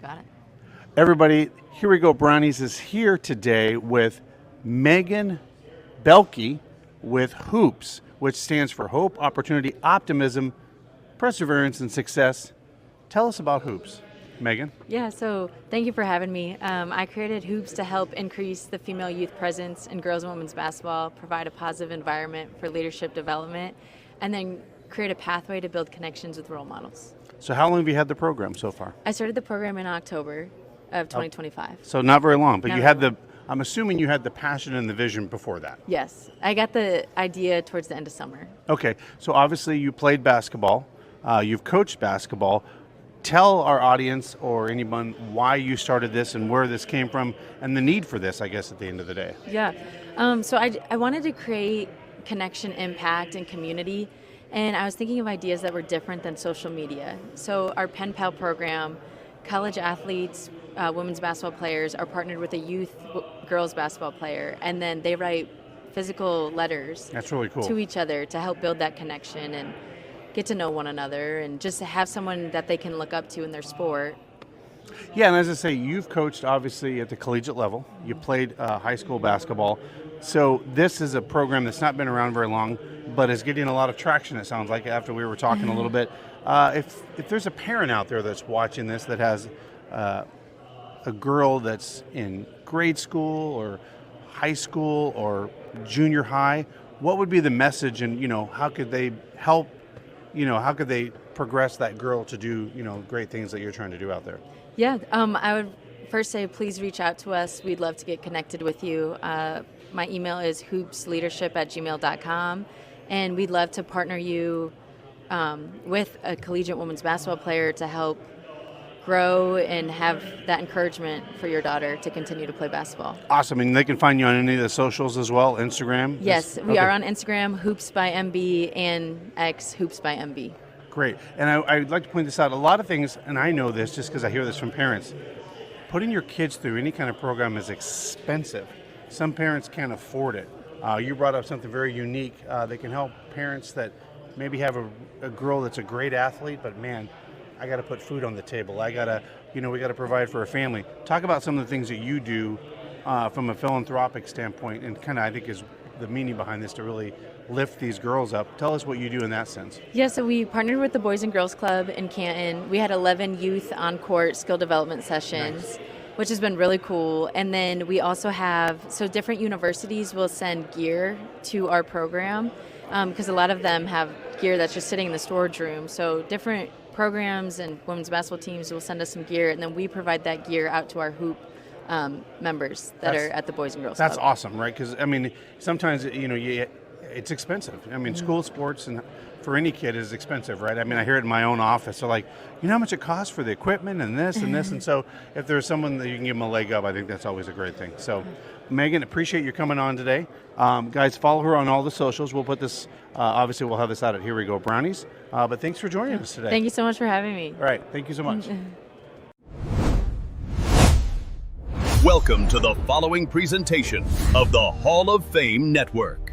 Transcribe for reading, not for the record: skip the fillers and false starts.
Got it. Everybody, Here We Go Brownies is here today with Megan Belke with HOOPS, which stands for Hope, Opportunity, Optimism, Perseverance, and Success. Tell us about HOOPS, Megan. Yeah, so thank you for having me. I created HOOPS to help increase the female youth presence in girls and women's basketball, provide a positive environment for leadership development, and then create a pathway to build connections with role models. So how long have you had the program so far? I started the program in October of 2025. So not very long, but Not you very had I'm assuming you had the passion and the vision before that. Yes, I got the idea towards the end of summer. Okay, so obviously you played basketball, you've coached basketball. Tell our audience or anyone why you started this and where this came from and the need for this, I guess, at the end of the day. Yeah, so I wanted to create connection, impact, and community, and I was thinking of ideas that were different than social media. So our Pen Pal program, college athletes, women's basketball players are partnered with a youth girls basketball player, and then they write physical letters. That's really cool. To each other to help build that connection and get to know one another and just to have someone that they can look up to in their sport. Yeah, and as I say, you've coached obviously at the collegiate level. You played high school basketball. So this is a program that's not been around very long, but is getting a lot of traction, it sounds like, after we were talking a little bit. If there's a parent out there that's watching this that has a girl that's in grade school or high school or junior high, what would be the message, and how could they help? How could they progress that girl to do great things that you're trying to do out there? Yeah, I would first say please reach out to us. We'd love to get connected with you. My email is hoopsleadership@gmail.com, and we'd love to partner you with a collegiate women's basketball player to help grow and have that encouragement for your daughter to continue to play basketball. Awesome. And they can find you on any of the socials as well, Instagram? Yes, we are on Instagram, Hoops by MB, and X, Hoops by MB. Great. And I'd like to point this out. A lot of things, and I know this just because I hear this from parents, putting your kids through any kind of program is expensive. Some parents can't afford it. You brought up something very unique that can help parents that maybe have a girl that's a great athlete, but man, I got to put food on the table. I got to, we got to provide for a family. Talk about some of the things that you do from a philanthropic standpoint, and kind of, I think, is the meaning behind this to really lift these girls up. Tell us what you do in that sense. Yeah, so we partnered with the Boys and Girls Club in Canton. We had 11 youth on-court skill development sessions. Nice. Which has been really cool. And then we also have, so different universities will send gear to our program because a lot of them have gear that's just sitting in the storage room. So different programs and women's basketball teams will send us some gear, and then we provide that gear out to our hoop members that are at the Boys and Girls Club. That's awesome, right? Because, sometimes, it's expensive. School sports and for any kid is expensive, right? I hear it in my own office. So how much it costs for the equipment and this and this. And so if there's someone that you can give them a leg up, I think that's always a great thing. So Megan, appreciate you coming on today. Guys, follow her on all the socials. We'll put this, obviously we'll have this out at Here We Go Brownies. But thanks for joining us today. Thank you so much for having me. All right. Thank you so much. Welcome to the following presentation of the Hall of Fame Network.